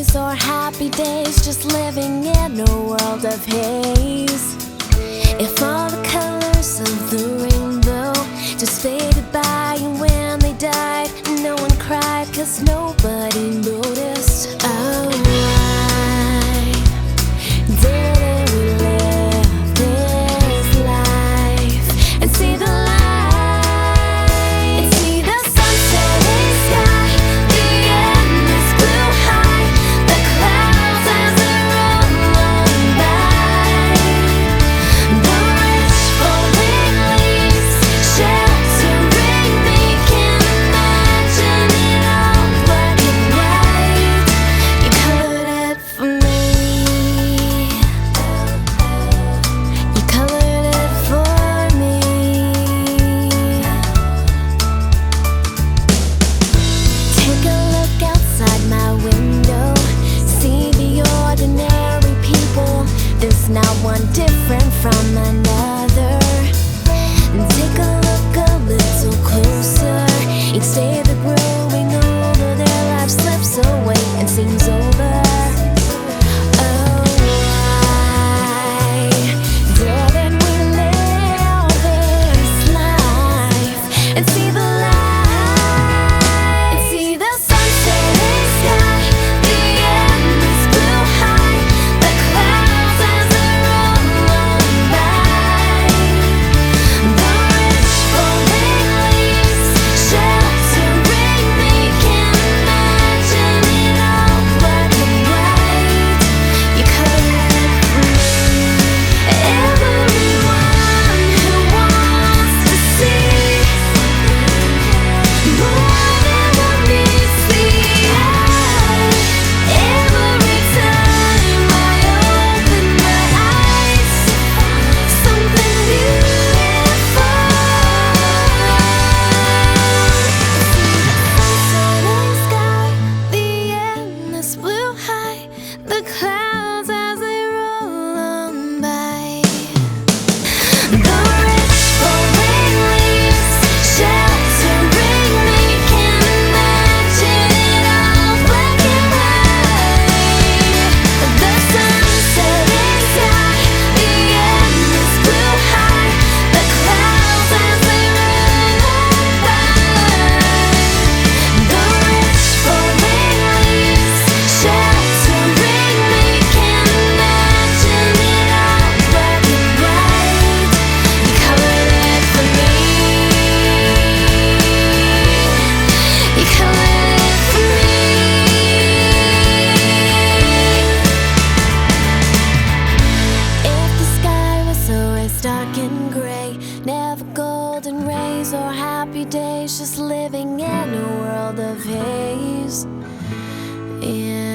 rays or happy days, just living in a world of haze. If all the colors of the rainbow just faded by, and when they died, no one cried, 'cause nobody noticed. Oh, why didn't we live this life and see the light, and see the sunset sky, the endless blue high, the clouds as they roll on by, the rich falling leaves sheltering me. Can't imagine it all black and white. You colored it for me. You colored it for me. Take a look outside my window, see the ordinary people. There's not one different from another. Take a look a little closer. Each day they're growing older, their life slips away and seems over. Oh, why didn't we live this life and see the light, and see the sunset sky, the endless blue high, the clouds as they roll on by, the rich falling leaves sheltering me. Can't imagine it all black and white. You colored it for me. Everyone who wants to see more than what meets the eye. Every time I open my eyes, something beautiful. Sunset sky, the endless blue high, the clouds as they roll on by, the rich falling leaves sheltering me. Can't imagine it all black and white. The sunset sky, the endless blue high, the clouds as they roll on by, the rich falling leaves sheltering me. Can't imagine it all black and white. You colored it for me. You colored it for me. If the sky was always dark and gray, never golden rays or happy days, just living in a world of haze. Yeah.